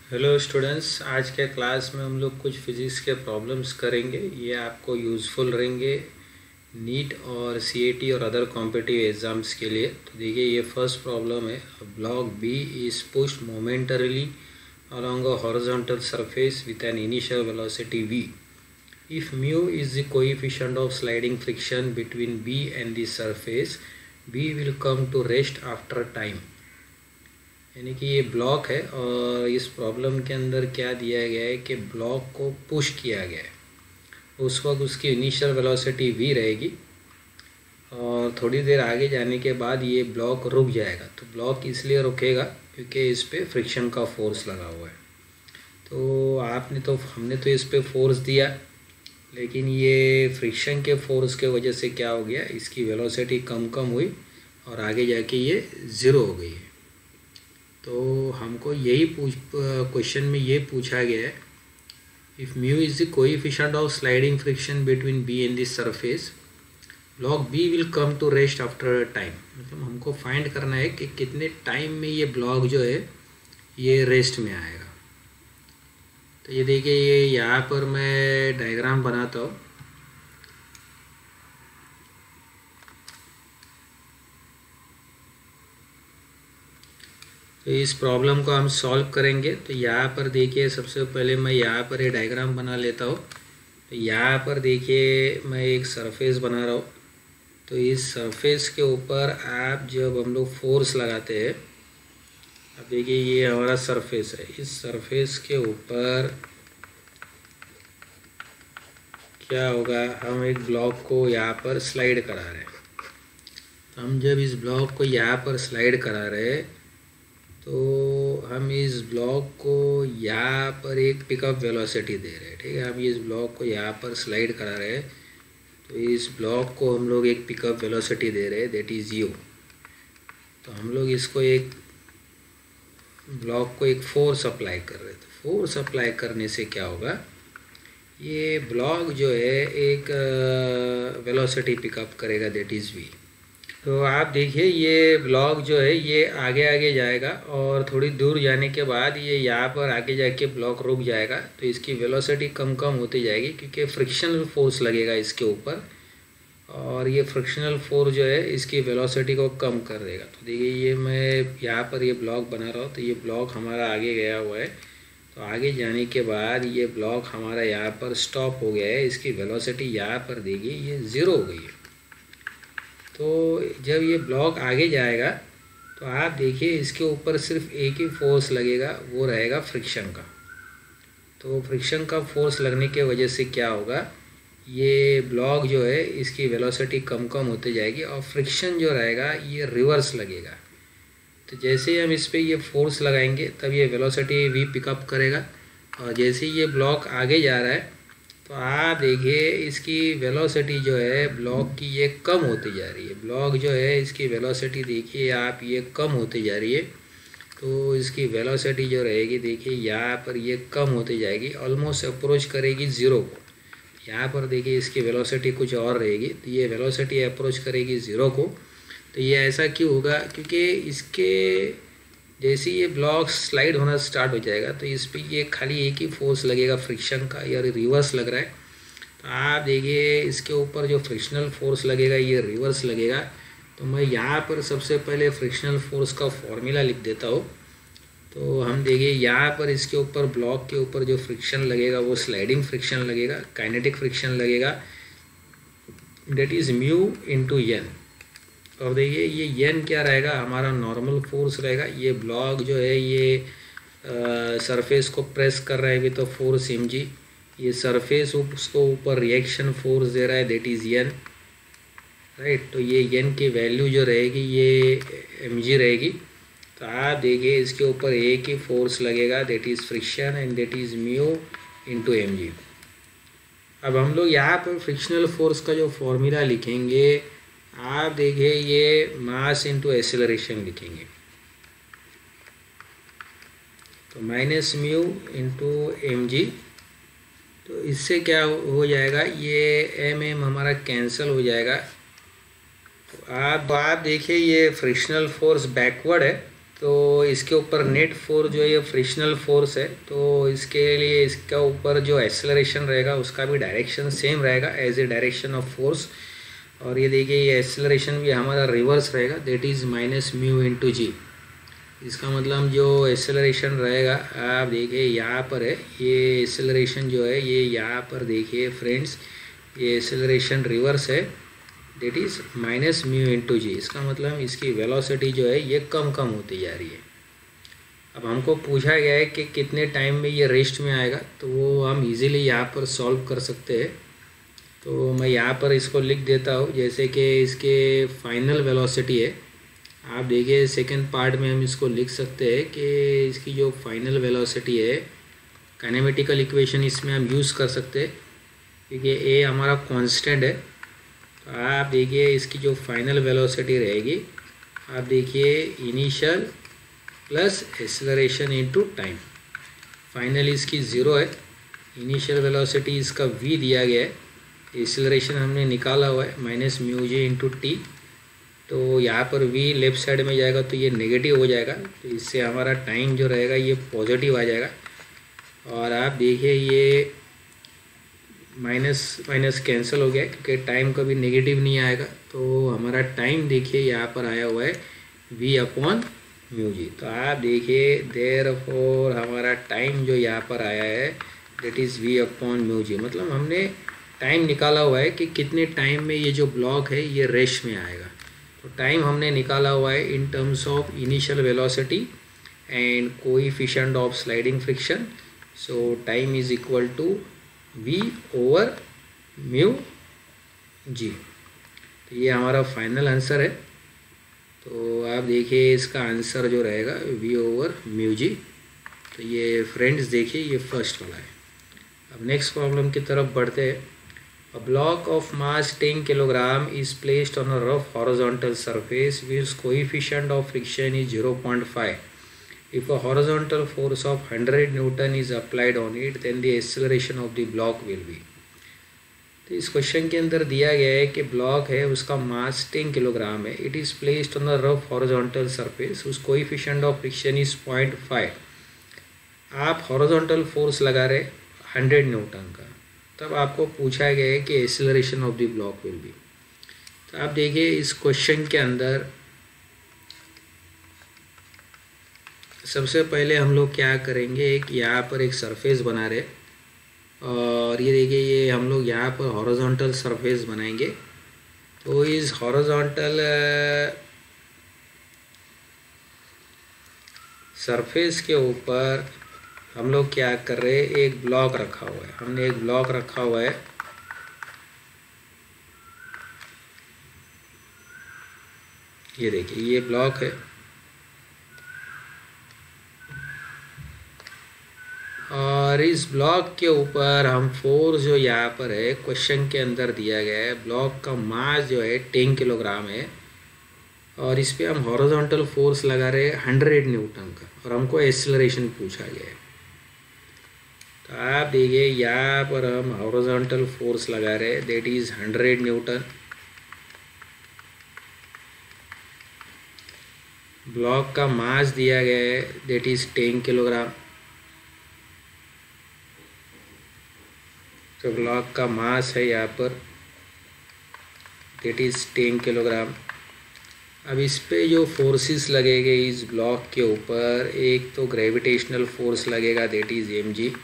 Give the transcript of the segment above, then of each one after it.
Hello students, आज के class में हम लोग कुछ फिज़िक्स के प्रॉब्लम्स करेंगे। ये आपको यूज़फुल रहेंगे नीट और सीएटी और अदर कॉम्पिटिटिव एग्ज़ाम्स के लिए। तो देखिए, ये फर्स्ट प्रॉब्लम है। Block B is pushed momentarily along a horizontal surface with an initial velocity v. If mu is the coefficient of sliding friction between b and the surface, b will come to rest after time. यानी कि ये block है और इस problem के अंदर क्या दिया गया है कि ब्लॉक को पुश किया गया है। उस वक्त उसकी इनिशियल वेलोसिटी v रहेगी और थोड़ी देर आगे जाने के बाद ये ब्लॉक रुक जाएगा। तो ब्लॉक इसलिए रुकेगा क्योंकि इस पर फ्रिक्शन का फोर्स लगा हुआ है। तो हमने तो इस पर फोर्स दिया, लेकिन ये फ्रिक्शन के फोर्स के वजह से क्या हो गया, इसकी वेलोसिटी कम हुई और आगे जाके ये ज़ीरो हो गई है। तो हमको यही क्वेश्चन में ये पूछा गया है, if mu is the coefficient of sliding friction between B and the surface, block B will come to rest after time. मतलब हमको फाइंड करना है कि कितने टाइम में ये ब्लॉक जो है ये रेस्ट में आएगा। तो ये देखिए, ये यहाँ पर मैं डायग्राम बनाता हूँ। तो इस प्रॉब्लम को हम सॉल्व करेंगे। तो यहाँ पर देखिए, सबसे पहले मैं यहाँ पर ये डायग्राम बना लेता हूँ। तो यहाँ पर देखिए, मैं एक सरफेस बना रहा हूँ। तो इस सरफेस के ऊपर आप जब हम लोग फोर्स लगाते हैं, अब देखिए ये हमारा सरफेस है। इस सरफेस के ऊपर क्या होगा, हम एक ब्लॉक को यहाँ पर स्लाइड करा रहे हैं। तो हम जब इस ब्लॉक को यहाँ पर स्लाइड करा रहे हैं, तो हम इस ब्लॉक को यहाँ पर एक पिकअप वेलोसिटी दे रहे हैं। ठीक है, हम इस ब्लॉक को यहाँ पर स्लाइड करा रहे हैं। तो इस ब्लॉक को हम लोग एक पिकअप वेलोसिटी दे रहे हैं, दैट इज़ यू। तो हम लोग इसको एक ब्लॉक को एक फोर्स अप्लाई कर रहे हैं। तो फोर्स अप्लाई करने से क्या होगा, ये ब्लॉक जो है एक वेलोसिटी पिकअप करेगा, दैट इज़ वी। तो आप देखिए, ये ब्लॉक जो है ये आगे आगे जाएगा और थोड़ी दूर जाने के बाद ये यहाँ पर आगे जाके ब्लॉक रुक जाएगा। तो इसकी वेलोसिटी कम होती जाएगी क्योंकि फ्रिक्शनल फोर्स लगेगा इसके ऊपर, और ये फ्रिक्शनल फोर्स जो है इसकी वेलोसिटी को कम कर देगा। तो देखिए, ये मैं यहाँ पर ये ब्लॉक बना रहा हूँ। तो ये ब्लॉक हमारा आगे गया हुआ है। तो आगे जाने के बाद ये ब्लॉक हमारा यहाँ पर स्टॉप हो गया है। इसकी वेलोसिटी यहाँ पर देगी, ये ज़ीरो हो गई है। तो जब ये ब्लॉक आगे जाएगा तो आप देखिए, इसके ऊपर सिर्फ एक ही फोर्स लगेगा, वो रहेगा फ्रिक्शन का। तो फ्रिक्शन का फोर्स लगने के वजह से क्या होगा, ये ब्लॉक जो है इसकी वेलोसिटी कम होते जाएगी और फ्रिक्शन जो रहेगा ये रिवर्स लगेगा। तो जैसे ही हम इस पर ये फोर्स लगाएंगे तब ये वेलोसिटी वी पिकअप करेगा, और जैसे ही ये ब्लॉक आगे जा रहा है तो आप देखिए इसकी वेलोसिटी जो है ब्लॉक की ये कम होती जा रही है। ब्लॉक जो है इसकी वेलोसिटी देखिए आप, ये कम होती जा रही है। तो इसकी वेलोसिटी जो रहेगी देखिए यहाँ पर ये कम होती जाएगी, ऑलमोस्ट अप्रोच करेगी ज़ीरो को। यहाँ पर देखिए इसकी वेलोसिटी कुछ और रहेगी, तो ये वेलोसिटी अप्रोच करेगी ज़ीरो को। तो ये ऐसा क्यों होगा, क्योंकि इसके जैसे ये ब्लॉक स्लाइड होना स्टार्ट हो जाएगा तो इस पर ये खाली एक ही फोर्स लगेगा फ्रिक्शन का, या रिवर्स लग रहा है। तो आप देखिए इसके ऊपर जो फ्रिक्शनल फोर्स लगेगा ये रिवर्स लगेगा। तो मैं यहाँ पर सबसे पहले फ्रिक्शनल फोर्स का फॉर्मूला लिख देता हूँ। तो हम देखिए यहाँ पर इसके ऊपर ब्लॉक के ऊपर जो फ्रिक्शन लगेगा वो स्लाइडिंग फ्रिक्शन लगेगा, काइनेटिक फ्रिक्शन लगेगा, that is mu into N. और देखिए ये एन क्या रहेगा, हमारा नॉर्मल फोर्स रहेगा। ये ब्लॉक जो है ये सरफेस को प्रेस कर रहा है भी, तो फोर्स एम जी। ये सरफेस उसको ऊपर रिएक्शन फोर्स दे रहा है, दैट इज़ एन, राइट। तो ये एन की वैल्यू जो रहेगी ये एम जी रहेगी। तो आप देखिए इसके ऊपर एक ही फोर्स लगेगा, that is friction, and that is mu into M G. अब हम लोग यहाँ पर फ्रिक्शनल फोर्स का जो फॉर्मूला लिखेंगे, आप देखिए ये मास इंटू एक्सेलरेशन लिखेंगे। तो minus mu into M G. तो इससे क्या हो जाएगा, ये एम हमारा कैंसिल हो जाएगा। तो आप देखिए ये फ्रिक्शनल फोर्स बैकवर्ड है, तो इसके ऊपर नेट फोर्स जो है ये फ्रिक्शनल फोर्स है, तो इसके लिए इसका ऊपर जो एक्सेलरेशन रहेगा उसका भी डायरेक्शन सेम रहेगा as a direction of force. और ये देखिए ये एक्सेलरेशन भी हमारा रिवर्स रहेगा, that is minus mu into g. इसका मतलब जो एक्सेलरेशन रहेगा आप देखिए यहाँ पर है, ये एक्सेलरेशन जो है ये यहाँ पर देखिए फ्रेंड्स, ये एक्सेलरेशन रिवर्स है, that is minus mu into g. इसका मतलब इसकी वेलोसिटी जो है ये कम कम होती जा रही है। अब हमको पूछा गया है कि कितने टाइम में ये रेस्ट में आएगा, तो वो हम इजीली यहाँ पर सॉल्व कर सकते हैं। तो मैं यहाँ पर इसको लिख देता हूँ, जैसे कि इसके फाइनल वेलोसिटी है, आप देखिए सेकंड पार्ट में हम इसको लिख सकते हैं कि इसकी जो फाइनल वेलोसिटी है, काइनेमेटिकल इक्वेशन इसमें हम यूज़ कर सकते हैं क्योंकि ए हमारा कांस्टेंट है। तो आप देखिए इसकी जो फाइनल वेलोसिटी रहेगी, आप देखिए initial plus acceleration into time, final इसकी ज़ीरो है। इनिशियल वेलोसिटी इसका v दिया गया है, एक्सेलरेशन हमने निकाला हुआ है minus mu J into T. तो यहाँ पर v लेफ़्ट साइड में जाएगा तो ये नेगेटिव हो जाएगा, तो इससे हमारा टाइम जो रहेगा ये पॉजिटिव आ जाएगा। और आप देखिए ये माइनस माइनस कैंसिल हो गया क्योंकि टाइम कभी नेगेटिव नहीं आएगा, तो हमारा टाइम देखिए यहाँ पर आया हुआ है v अपॉन म्यू जी। तो आप देखिए देयरफॉर हमारा टाइम जो यहाँ पर आया है that is v upon mu g, मतलब हमने टाइम निकाला हुआ है कि कितने टाइम में ये जो ब्लॉक है ये रेस्ट में आएगा। तो टाइम हमने निकाला हुआ है in terms of initial velocity and coefficient of sliding friction. So time is equal to v over mu g. तो ये हमारा फाइनल आंसर है। तो आप देखिए इसका आंसर जो रहेगा v ओवर म्यू जी। तो ये फ्रेंड्स देखिए ये फर्स्ट वाला है। अब नेक्स्ट प्रॉब्लम की तरफ बढ़ते हैं। A block of mass 10 kg is placed on a rough horizontal surface whose coefficient of friction is 0.5. If a horizontal force of 100 Newton is applied on it, then the acceleration of the block will be. तो इस question के अंदर दिया गया है कि block है उसका मास 10 किलोग्राम है, it is placed on the rough horizontal surface, उस कोएफिशिएंट ऑफ फ्रिक्शन इज 0.5। आप हॉरिजॉन्टल फोर्स लगा रहे 100 न्यूटन का, तब आपको पूछा गया है कि acceleration of the block will be. तो आप देखिए इस क्वेश्चन के अंदर सबसे पहले हम लोग क्या करेंगे, एक यहाँ पर एक सरफेस बना रहे और ये देखिए ये हम लोग यहाँ पर हॉरिजॉन्टल सरफेस बनाएंगे। तो इस हॉरिजॉन्टल सरफेस के ऊपर हम लोग क्या कर रहे हैं, एक ब्लॉक रखा हुआ है, हमने एक ब्लॉक रखा हुआ है। ये देखिए ये ब्लॉक है और इस ब्लॉक के ऊपर हम फोर्स जो यहाँ पर है क्वेश्चन के अंदर दिया गया है, ब्लॉक का मास जो है 10 किलोग्राम है और इस पे हम हॉरिजॉन्टल फोर्स लगा रहे हैं 100 न्यूटन का और हमको एक्सेलरेशन पूछा गया है। तो आप देखिए यहाँ पर हम हॉरिजॉन्टल फोर्स लगा रहे हैं दैट इज़ 100 न्यूटन। ब्लॉक का मास दिया गया है दैट इज़ 10 किलोग्राम। तो ब्लॉक का मास है यहाँ पर दैट इज़ 10 किलोग्राम। अब इस पे जो फोर्सेस लगेंगे इस ब्लॉक के ऊपर, एक तो ग्रेविटेशनल फोर्स लगेगा दैट इज़ mg।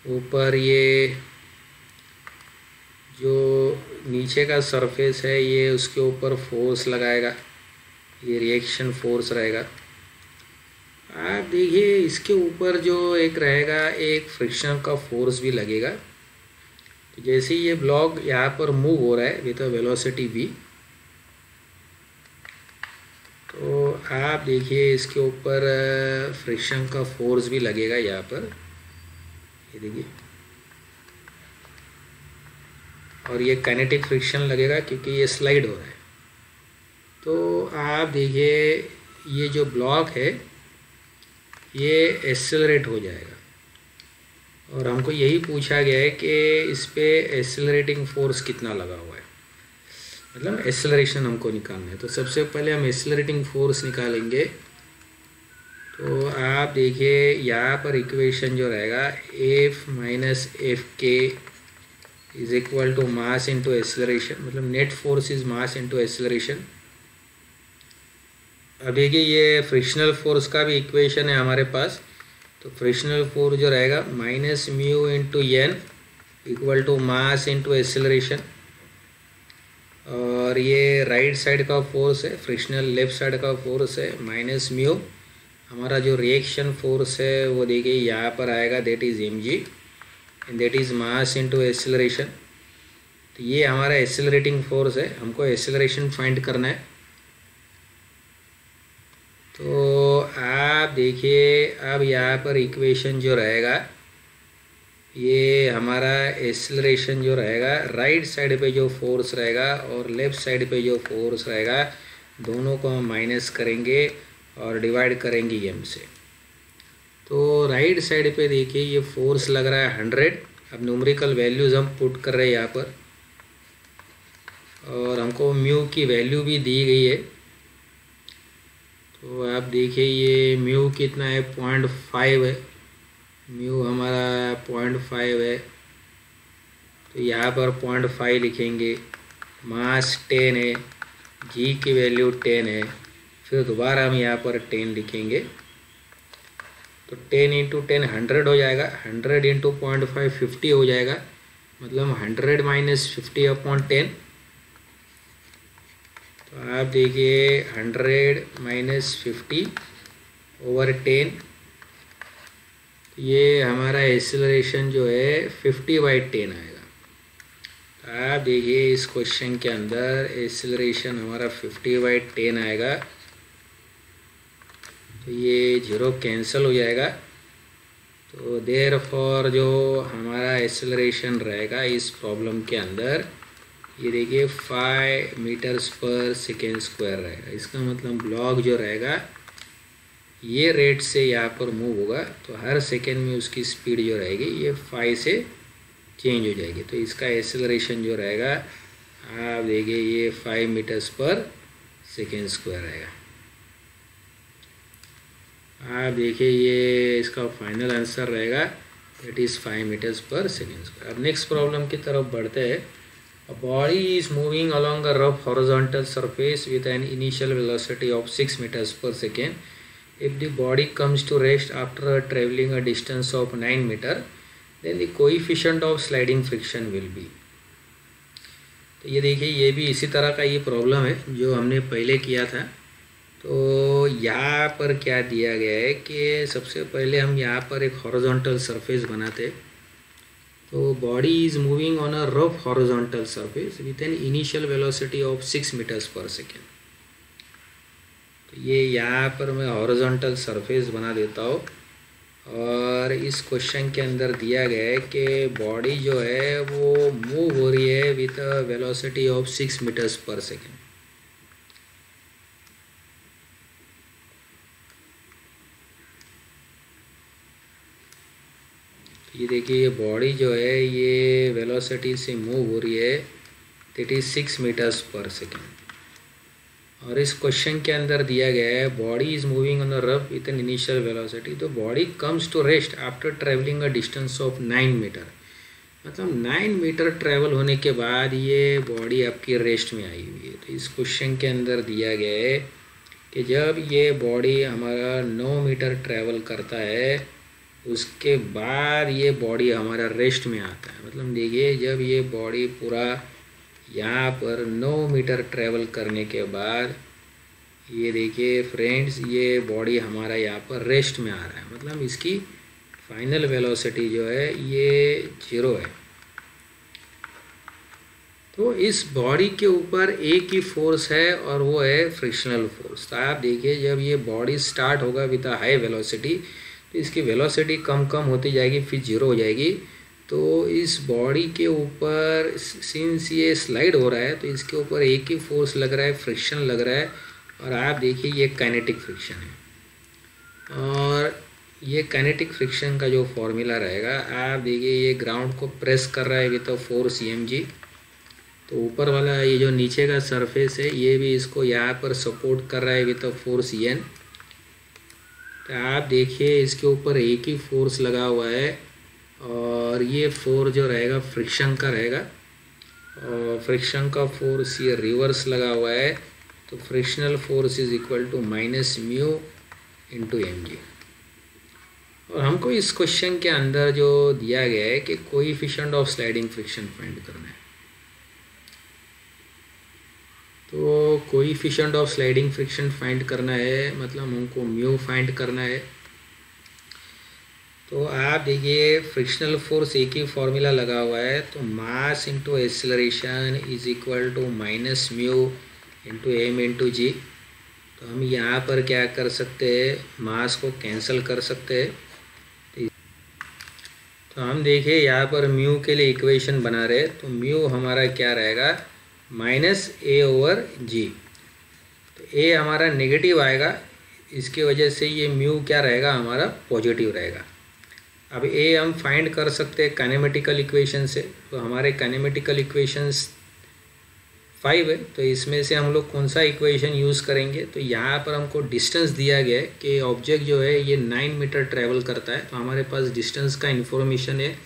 ऊपर ये जो नीचे का सरफेस है ये उसके ऊपर फोर्स लगाएगा, ये रिएक्शन फोर्स रहेगा। आप देखिए इसके ऊपर जो एक रहेगा एक फ्रिक्शन का फोर्स भी लगेगा। तो जैसे ये ब्लॉक यहाँ पर मूव हो रहा है विद अ वेलोसिटी v, तो आप देखिए इसके ऊपर फ्रिक्शन का फोर्स भी लगेगा यहाँ पर, ये देखिए, और ये काइनेटिक फ्रिक्शन लगेगा क्योंकि ये स्लाइड हो रहा है। तो आप देखिए ये जो ब्लॉक है ये एक्सेलरेट हो जाएगा और हमको यही पूछा गया है कि इस पे एक्सेलरेटिंग फोर्स कितना लगा हुआ है। मतलब एक्सेलरेशन हमको निकालना है। तो सबसे पहले हम एक्सेलरेटिंग फोर्स निकालेंगे। तो आप देखिए यहाँ पर इक्वेशन जो रहेगा f minus f k is equal to mass into acceleration, मतलब net force is mass into acceleration. अब देखिए ये फ्रिक्शनल फोर्स का भी इक्वेशन है हमारे पास। तो फ्रिक्शनल फोर्स जो रहेगा minus mu into N equal to mass into acceleration, और ये राइट साइड का फोर्स है, फ्रिक्शनल लेफ्ट साइड का फोर्स है माइनस म्यू। हमारा जो रिएक्शन फोर्स है वो देखिए यहाँ पर आएगा, that is M G and that is mass into acceleration. तो ये हमारा एक्सेलरेटिंग फोर्स है, हमको एक्सेलरेशन फाइंड करना है। तो आप देखिए अब यहाँ पर इक्वेशन जो रहेगा ये हमारा एक्सेलरेशन जो रहेगा, राइट साइड पे जो फोर्स रहेगा और लेफ़्ट साइड पे जो फोर्स रहेगा दोनों को हम माइनस करेंगे और डिवाइड करेंगे एम से। तो राइट साइड पे देखिए ये फोर्स लग रहा है 100। अब न्यूमेरिकल वैल्यूज़ हम पुट कर रहे हैं यहाँ पर, और हमको म्यू की वैल्यू भी दी गई है। तो आप देखिए ये म्यू कितना है, 0.5 है। म्यू हमारा 0.5 है, तो यहाँ पर 0.5 लिखेंगे। मास 10 है, जी की वैल्यू 10 है, फिर दोबारा हम यहाँ पर 10 लिखेंगे। तो 10 इंटू 10 100 हो जाएगा, 100 इंटू 0.5 50 हो जाएगा, मतलब 100 माइनस 50 अपॉन 10। तो आप देखिए 100 माइनस 50 ओवर 10, ये हमारा एक्सेलरेशन जो है 50/10 आएगा। तो आप देखिए इस क्वेश्चन के अंदर एक्सेलरेशन हमारा 50/10 आएगा। तो ये 0 कैंसिल हो जाएगा। तो देयरफॉर जो हमारा एक्सेलरेशन रहेगा इस प्रॉब्लम के अंदर ये देखिए 5 मीटर्स पर सेकेंड स्क्वायर रहेगा। इसका मतलब ब्लॉक जो रहेगा ये रेट से यहाँ पर मूव होगा, तो हर सेकेंड में उसकी स्पीड जो रहेगी ये 5 से चेंज हो जाएगी। तो इसका एक्सेलरेशन जो रहेगा आप देखिए ये 5 मीटर्स पर सेकेंड स्क्वायर रहेगा। आप देखिए ये इसका फाइनल आंसर रहेगा, that is 5 metres per second square. अब नेक्स्ट प्रॉब्लम की तरफ बढ़ते हैं। A body is moving along a rough horizontal surface with an initial velocity of 6 meters per second. If the body comes to rest after traveling a distance of 9 meters, then the coefficient of sliding friction will be. तो ये देखिए ये भी इसी तरह का ये problem है जो हमने पहले किया था। तो यहाँ पर क्या दिया गया है कि सबसे पहले हम यहाँ पर एक हॉरिजॉन्टल सरफेस बनाते। तो body is moving on a rough horizontal surface with an initial velocity of 6 metres per second. तो ये यहाँ पर मैं हॉरिजॉन्टल सरफेस बना देता हूँ, और इस क्वेश्चन के अंदर दिया गया है कि बॉडी जो है वो मूव हो रही है with a velocity of 6 metres per second. ये देखिए ये बॉडी जो है ये वेलोसिटी से मूव हो रही है, that is 6 metres per second. और इस क्वेश्चन के अंदर दिया गया है body is moving on the rough with an initial velocity. तो body comes to rest after travelling a distance of 9 metre, मतलब 9 मीटर ट्रैवल होने के बाद ये बॉडी आपकी रेस्ट में आई हुई है। तो इस क्वेश्चन के अंदर दिया गया है कि जब ये बॉडी हमारा 9 मीटर ट्रैवल करता है उसके बाद ये बॉडी हमारा रेस्ट में आता है। मतलब देखिए जब ये बॉडी पूरा यहाँ पर 9 मीटर ट्रैवल करने के बाद ये देखिए फ्रेंड्स ये बॉडी हमारा यहाँ पर रेस्ट में आ रहा है, मतलब इसकी फाइनल वेलोसिटी जो है ये 0 है। तो इस बॉडी के ऊपर एक ही फोर्स है और वो है फ्रिक्शनल फोर्स। तो आप देखिए जब ये बॉडी स्टार्ट होगा विद अ हाई वेलोसिटी तो इसकी वेलोसिटी कम कम होती जाएगी, फिर 0 हो जाएगी। तो इस बॉडी के ऊपर सिंस ये स्लाइड हो रहा है तो इसके ऊपर एक ही फोर्स लग रहा है, फ्रिक्शन लग रहा है, और आप देखिए ये काइनेटिक फ्रिक्शन है। और ये काइनेटिक फ्रिक्शन का जो फॉर्मूला रहेगा आप देखिए ये ग्राउंड को प्रेस कर रहा है विद अ फोर्स EMG। तो तो ऊपर वाला ये जो नीचे का सरफेस है ये भी इसको यहाँ पर सपोर्ट कर रहा है विथ अ फोर्स एन। तो आप देखिए इसके ऊपर एक ही फोर्स लगा हुआ है और ये फोर्स जो रहेगा फ्रिक्शन का रहेगा और फ्रिक्शन का फोर्स ये रिवर्स लगा हुआ है। तो frictional force is equal to minus mu into M G. और हमको इस क्वेश्चन के अंदर जो दिया गया है कि coefficient of sliding friction find करना है। तो coefficient of sliding friction find करना है मतलब हमको म्यू फाइंड करना है। तो आप देखिए फ्रिक्शनल फोर्स एक ही फॉर्मूला लगा हुआ है, तो mass into acceleration is equal to minus mu into m into g. तो हम यहाँ पर क्या कर सकते हैं, मास को कैंसिल कर सकते हैं। तो हम देखिए यहाँ पर म्यू के लिए इक्वेशन बना रहे, तो म्यू हमारा क्या रहेगा माइनस ए ओवर जी। तो ए हमारा नेगेटिव आएगा, इसकी वजह से ये म्यू क्या रहेगा हमारा पॉजिटिव रहेगा। अब ए हम फाइंड कर सकते हैं काइनेमेटिकल इक्वेशन से। तो हमारे काइनेमेटिकल इक्वेशंस 5 है, तो इसमें से हम लोग कौन सा इक्वेशन यूज़ करेंगे। तो यहाँ पर हमको डिस्टेंस दिया गया है कि ऑब्जेक्ट जो है ये 9 मीटर ट्रैवल करता है। तो हमारे पास डिस्टेंस का इन्फॉर्मेशन है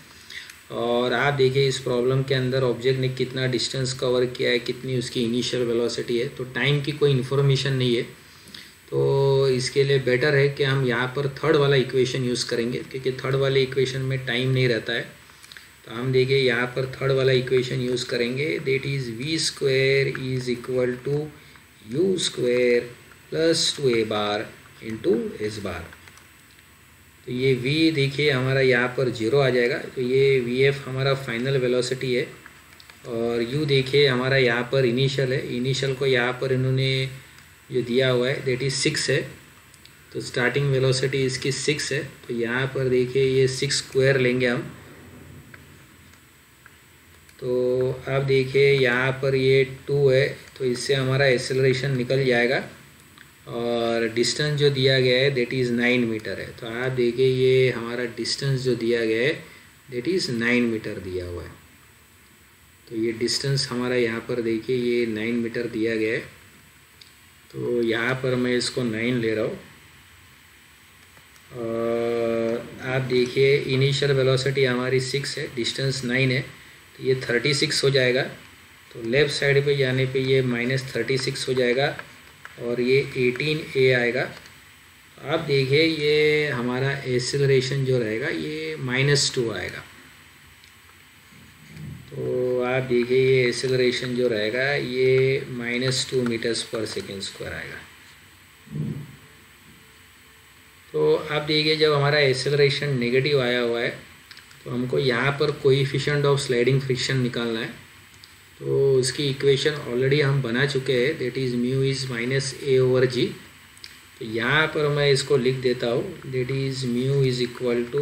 और आप देखिए इस प्रॉब्लम के अंदर ऑब्जेक्ट ने कितना डिस्टेंस कवर किया है, कितनी उसकी इनिशियल वेलोसिटी है। तो टाइम की कोई इन्फॉर्मेशन नहीं है, तो इसके लिए बेटर है कि हम यहाँ पर थर्ड वाला इक्वेशन यूज़ करेंगे, क्योंकि थर्ड वाले इक्वेशन में टाइम नहीं रहता है। तो हम देखिए यहाँ पर थर्ड वाला इक्वेशन यूज़ करेंगे, that is v square is equal to u square plus 2a bar into s bar. तो ये v देखिए हमारा यहाँ पर 0 आ जाएगा, तो ये vf हमारा फाइनल वेलोसिटी है और u देखिए हमारा यहाँ पर इनिशियल है। इनिशियल को यहाँ पर इन्होंने जो दिया हुआ है दैट इज़ 6 है, तो स्टार्टिंग वेलोसिटी इसकी 6 है। तो यहाँ पर देखिए ये 6 स्क्वायर लेंगे हम। तो अब देखिए यहाँ पर ये 2 है, तो इससे हमारा एक्सेलरेशन निकल जाएगा और डिस्टेंस जो दिया गया है दैट इज़ 9 मीटर है। तो आप देखिए ये हमारा डिस्टेंस जो दिया गया है दैट इज़ 9 मीटर दिया हुआ है। तो ये डिस्टेंस हमारा यहाँ पर देखिए ये 9 मीटर दिया गया है। तो यहाँ पर मैं इसको 9 ले रहा हूँ और आप देखिए इनिशियल वेलोसिटी हमारी 6 है, डिस्टेंस 9 है, तो ये 36 हो जाएगा। तो लेफ़्ट साइड पे जाने पे ये -36 हो जाएगा और ये 18a आएगा। आप देखिए ये हमारा एक्सेलरेशन जो रहेगा ये -2 आएगा। तो आप देखिए ये एक्सेलरेशन जो रहेगा ये -2 मीटर्स पर सेकेंड स्क्वायर आएगा। तो आप देखिए जब हमारा एक्सेलरेशन नेगेटिव आया हुआ है तो हमको यहाँ पर कोएफिशिएंट ऑफ स्लाइडिंग फ्रिक्शन निकालना है। तो उसकी इक्वेशन ऑलरेडी हम बना चुके हैं, that is mu is minus a over g. तो यहाँ पर मैं इसको लिख देता हूँ, that is mu is equal to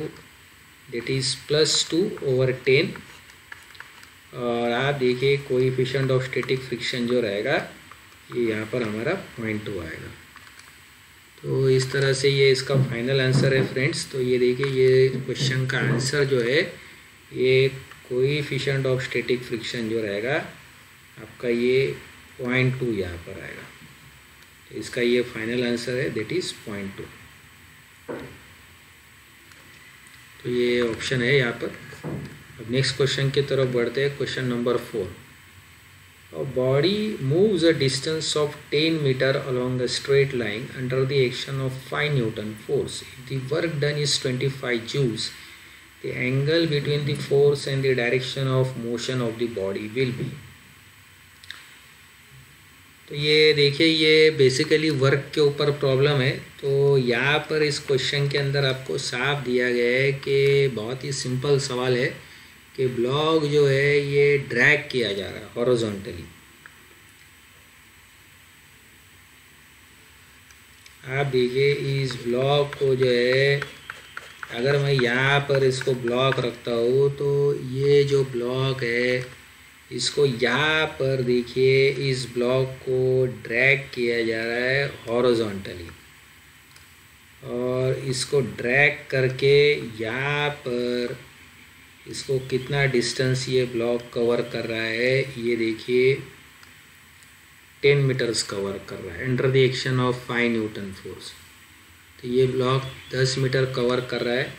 that is +2 over 10। और आप देखिए कोएफिशिएंट ऑफ स्टैटिक फ्रिक्शन जो रहेगा ये यहाँ पर हमारा 0.2 आएगा। तो इस तरह से ये इसका फाइनल आंसर है फ्रेंड्स। तो ये देखिए ये क्वेश्चन का आंसर जो है ये कोएफिशिएंट ऑफ स्टैटिक फ्रिक्शन जो रहेगा आपका ये 0.2 यहाँ पर आएगा। तो इसका ये फाइनल आंसर है दैट इज़ 0.2। तो ये ऑप्शन है यहाँ पर। अब नेक्स्ट क्वेश्चन की तरफ बढ़ते हैं। Question number 4, a body moves a distance of 10 meter along a straight line under the action of 5 Newton force. If the work done is 25 joules, the angle between the force and the direction of motion of the body will be. तो ये देखिए ये basically work के ऊपर problem है। तो यहाँ पर इस क्वेश्चन के अंदर आपको साफ दिया गया है कि बहुत ही सिंपल सवाल है कि ब्लॉक जो है ये ड्रैग किया जा रहा है हॉरिजॉन्टली। आप देखिए इस ब्लॉक को जो है अगर मैं यहाँ पर इसको ब्लॉक रखता हूँ तो ये जो ब्लॉक है इसको यहाँ पर देखिए इस ब्लॉक को ड्रैग किया जा रहा है हॉरिजॉन्टली और इसको ड्रैग करके यहाँ पर इसको कितना डिस्टेंस ये ब्लॉक कवर कर रहा है, ये देखिए 10 मीटर्स कवर कर रहा है under the action of 5 Newton force. तो ये ब्लॉक 10 मीटर कवर कर रहा है।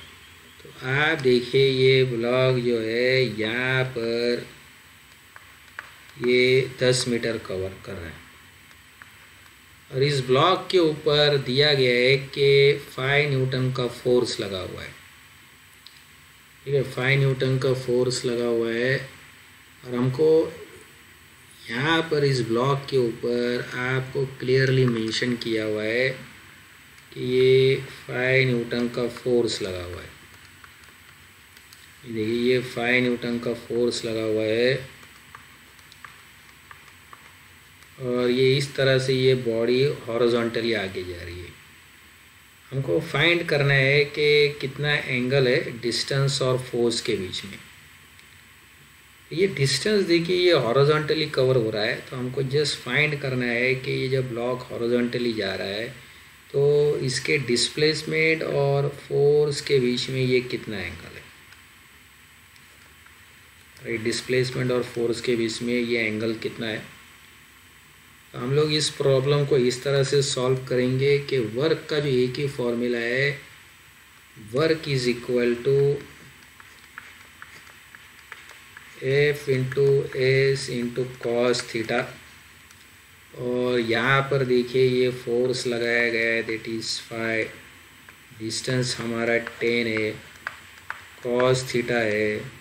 तो आप देखिए ये ब्लॉक जो है यहाँ पर ये 10 मीटर कवर कर रहा है और इस ब्लॉक के ऊपर दिया गया है कि 5 न्यूटन का फोर्स लगा हुआ है। ठीक है, 5 न्यूटन का फोर्स लगा हुआ है और हमको यहाँ पर इस ब्लॉक के ऊपर आपको क्लियरली मेंशन किया हुआ है कि ये 5 न्यूटन का फोर्स लगा हुआ है। देखिए ये 5 न्यूटन का फोर्स लगा हुआ है और ये इस तरह से ये बॉडी हॉरिजॉन्टली आगे जा रही है। हमको फाइंड करना है कि कितना एंगल है डिस्टेंस और फोर्स के बीच में। ये डिस्टेंस देखिए ये हॉरिजॉन्टली कवर हो रहा है, तो हमको जस्ट फाइंड करना है कि ये जब ब्लॉक हॉरिजॉन्टली जा रहा है तो इसके डिस्प्लेसमेंट और फोर्स के बीच में ये कितना एंगल है। राइट, डिस्प्लेसमेंट और फोर्स के बीच में ये एंगल कितना है। तो हम लोग इस प्रॉब्लम को इस तरह से सॉल्व करेंगे कि वर्क का जो एक ही फॉर्मूला है, work is equal to F into S into cos theta. और यहाँ पर देखिए ये फोर्स लगाया गया है दैट इज़ 5, डिस्टेंस हमारा 10 है, कॉस थीटा है,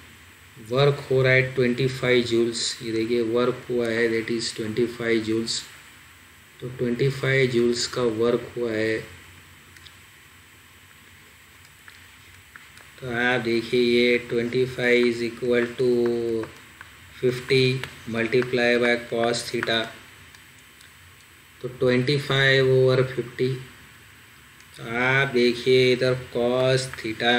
वर्क हो रहा है 25 जूल्स। ये देखिए वर्क हुआ है दैट इज़ 25 जूल्स। तो 25 जूल्स का वर्क हुआ है। तो आप देखिए ये 25 is equal to 50 multiply by cos theta. तो 25 ओवर 50। तो आप देखिए इधर cos theta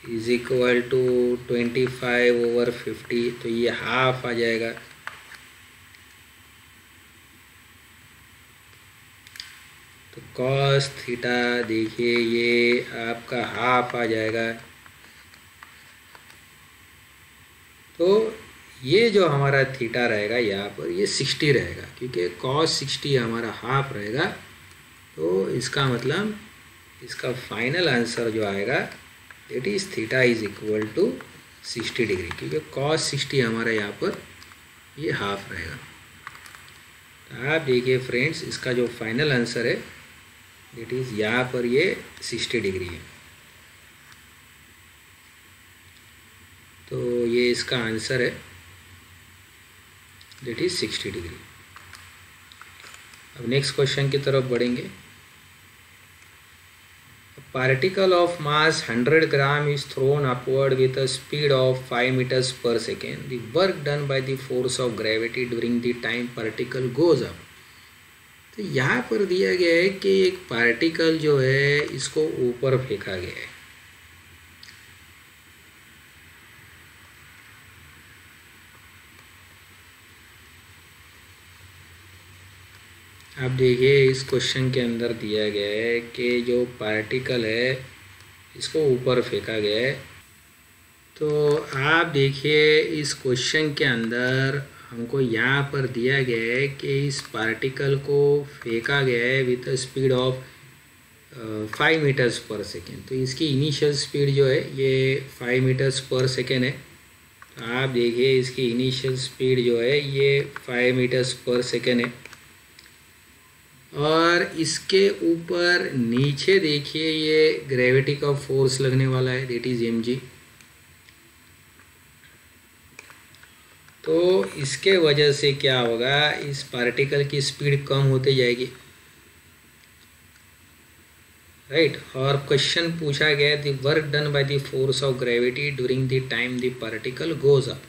is equal to 25 over 50, तो ये हाफ आ जाएगा। तो कॉस थीटा देखिए ये आपका हाफ आ जाएगा। तो ये जो हमारा थीटा रहेगा यहाँ पर ये 60 रहेगा, क्योंकि कॉस 60 हमारा हाफ रहेगा। तो इसका मतलब इसका फाइनल आंसर जो आएगा that is theta is equal to 60 degree, क्योंकि कॉस 60 हमारा यहाँ पर ये हाफ रहेगा। तो आप देखिए फ्रेंड्स इसका जो फाइनल आंसर है दैट इज़ यहाँ पर ये 60 डिग्री है। तो ये इसका आंसर है दैट इज़ 60 डिग्री। अब नेक्स्ट क्वेश्चन की तरफ बढ़ेंगे। Particle of mass 100 gram is thrown upward with a speed of 5 meters per second. The work done by the force of gravity during the time particle goes up. तो यहाँ पर दिया गया है कि एक पार्टिकल जो है इसको ऊपर फेंका गया है। आप देखिए इस क्वेश्चन के अंदर दिया गया है कि जो पार्टिकल है इसको ऊपर फेंका गया है। तो आप देखिए इस क्वेश्चन के अंदर हमको यहाँ पर दिया गया है कि इस पार्टिकल को फेंका गया है with a speed of 5 metres per second. तो इसकी इनिशियल स्पीड जो है ये 5 मीटर्स पर सेकेंड है। तो आप देखिए इसकी इनिशियल स्पीड जो है ये 5 मीटर्स पर सेकेंड है और इसके ऊपर नीचे देखिए ये ग्रेविटी का फोर्स लगने वाला है दैट इज़ mg। तो इसके वजह से क्या होगा, इस पार्टिकल की स्पीड कम होते जाएगी। राइट, और क्वेश्चन पूछा गया the work done by the force of gravity during the time the particle goes up.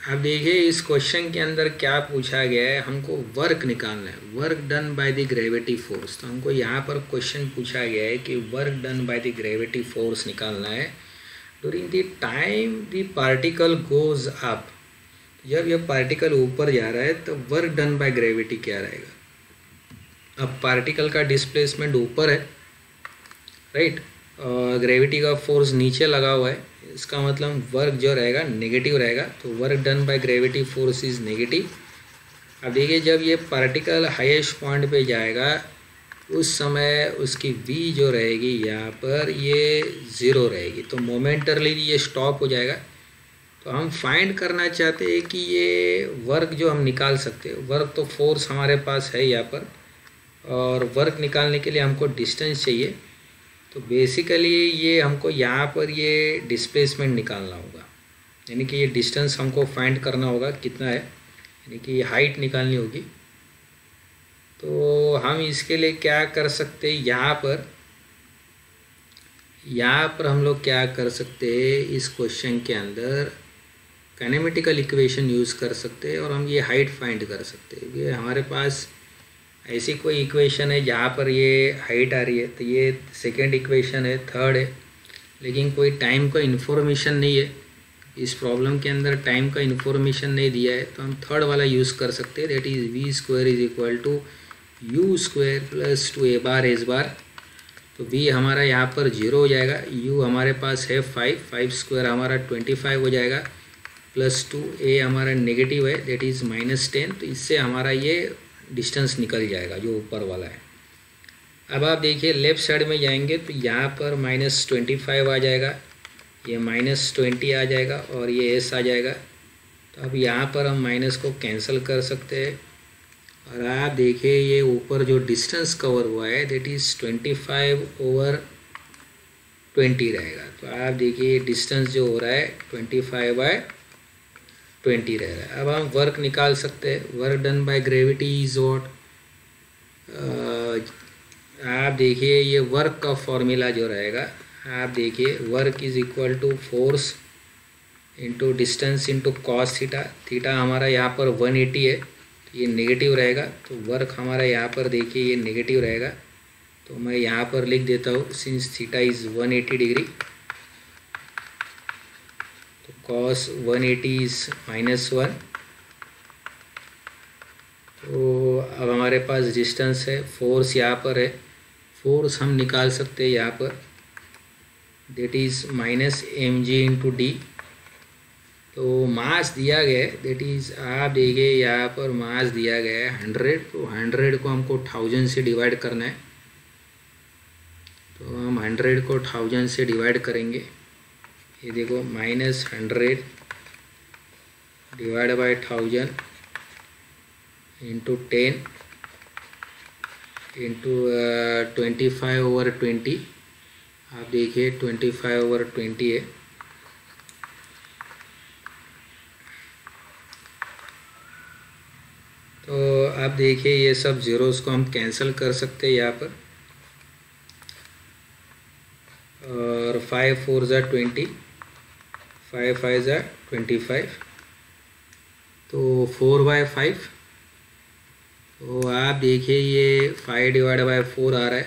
अब देखिए इस क्वेश्चन के अंदर क्या पूछा गया है, हमको वर्क निकालना है, work done by the gravity force. तो हमको यहाँ पर क्वेश्चन पूछा गया है कि work done by the gravity force निकालना है during the time the particle goes up. जब यह पार्टिकल ऊपर जा रहा है तो वर्क डन बाय ग्रेविटी क्या रहेगा। अब पार्टिकल का डिस्प्लेसमेंट ऊपर है राइट। और ग्रेविटी का फोर्स नीचे लगा हुआ है, इसका मतलब वर्क जो रहेगा नेगेटिव रहेगा, तो work done by gravity force is negative. अब देखिए जब ये पार्टिकल हाईएस्ट पॉइंट पे जाएगा उस समय उसकी v जो रहेगी यहाँ पर ये 0 रहेगी, तो मोमेंटरली ये स्टॉप हो जाएगा। तो हम फाइंड करना चाहते हैं कि ये वर्क जो हम निकाल सकते हैं, वर्क तो फोर्स हमारे पास है यहाँ पर, और वर्क निकालने के लिए हमको डिस्टेंस चाहिए। तो बेसिकली ये हमको यहाँ पर ये डिस्प्लेसमेंट निकालना होगा, यानी कि ये डिस्टेंस हमको फाइंड करना होगा कितना है, यानी कि ये हाइट निकालनी होगी। तो हम इसके लिए क्या कर सकते हैं, यहाँ पर हम लोग क्या कर सकते हैं, इस क्वेश्चन के अंदर काइनेमेटिकल इक्वेशन यूज़ कर सकते हैं और हम ये हाइट फाइंड कर सकते हैं। ये हमारे पास ऐसी कोई इक्वेशन है जहाँ पर ये हाइट आ रही है, तो ये सेकेंड इक्वेशन है, थर्ड है, लेकिन कोई टाइम का इन्फॉर्मेशन नहीं है इस प्रॉब्लम के अंदर, टाइम का इन्फॉर्मेशन नहीं दिया है, तो हम थर्ड वाला यूज़ कर सकते हैं, that is v square is equal to u square plus 2a बार s बार। तो v हमारा यहाँ पर 0 हो जाएगा, u हमारे पास है 5 स्क्वायर हमारा 25 हो जाएगा, प्लस 2a हमारा नेगेटिव है दैट इज़ -10। तो इससे हमारा ये डिस्टेंस निकल जाएगा जो ऊपर वाला है। अब आप देखिए लेफ़्ट साइड में जाएंगे तो यहाँ पर -25 आ जाएगा, ये -20 आ जाएगा और ये s आ जाएगा। तो अब यहाँ पर हम माइनस को कैंसिल कर सकते हैं और आप देखिए ये ऊपर जो डिस्टेंस कवर हुआ है दैट इज़ 25/20 रहेगा। तो आप देखिए डिस्टेंस जो हो रहा है 25/20 रह रहा है। अब हम वर्क निकाल सकते हैं, work done by gravity is what, आप देखिए ये वर्क का फॉर्मूला जो रहेगा, आप देखिए work is equal to force into distance into cos theta. Theta हमारा यहाँ पर 180 है, तो ये नेगेटिव रहेगा, तो वर्क हमारा यहाँ पर देखिए ये नेगेटिव रहेगा। तो मैं यहाँ पर लिख देता हूँ सिंस थीटा इज़ 180 डिग्री, तो कॉस 180 इज़ -1। तो अब हमारे पास डिस्टेंस है, फोर्स यहाँ पर है, फोर्स हम निकाल सकते हैं यहाँ पर, that is -mg into D. तो मास दिया गया है दैट इज़, आप देखिए यहाँ पर मास दिया गया है 100, तो 100 को हमको 1000 से डिवाइड करना है। तो हम 100 को 1000 से डिवाइड करेंगे, ये देखो -100 डिवाइड बाय 1000 इंटू 10 इंटू 25/20। आप देखिए 25/20 है। तो आप देखिए ये सब ज़ीरोज़ को हम कैंसिल कर सकते हैं यहाँ पर, और 5 4 ज़ा 20, 5 5 ज़ा 25, तो 4/5। तो आप देखिए ये 5/4 आ रहा है।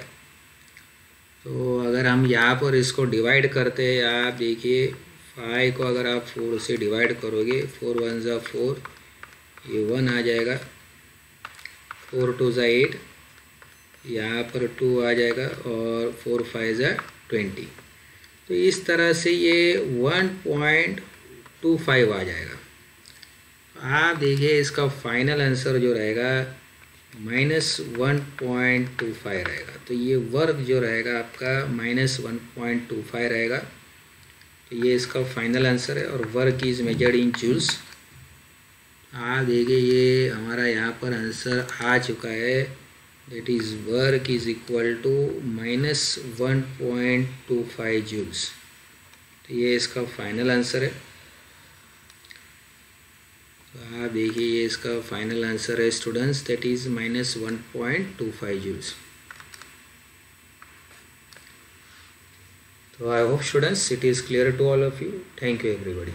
तो अगर हम यहाँ पर इसको डिवाइड करते हैं, आप देखिए 5 को अगर आप 4 से डिवाइड करोगे, 4 1 ज़ा 4, ये 1 आ जाएगा, 4 2 ज़ा 8, यहाँ पर 2 आ जाएगा, और 4 5 ज़ा 20। तो इस तरह से ये 1.25 आ जाएगा। आप देखिए इसका फाइनल आंसर जो रहेगा -1.25 रहेगा। तो ये वर्क जो रहेगा आपका -1.25 रहेगा। तो ये इसका फाइनल आंसर है, और work is measured in joules. आप देखिए ये हमारा यहाँ पर आंसर आ चुका है, that is work is equal to -1.25 joules. तो ये इसका फाइनल आंसर है। तो आप देखिए ये इसका फाइनल आंसर है स्टूडेंट्स, दैट इज़ -1.25 जूल्स। तो I hope students it is clear to all of you. Thank you everybody.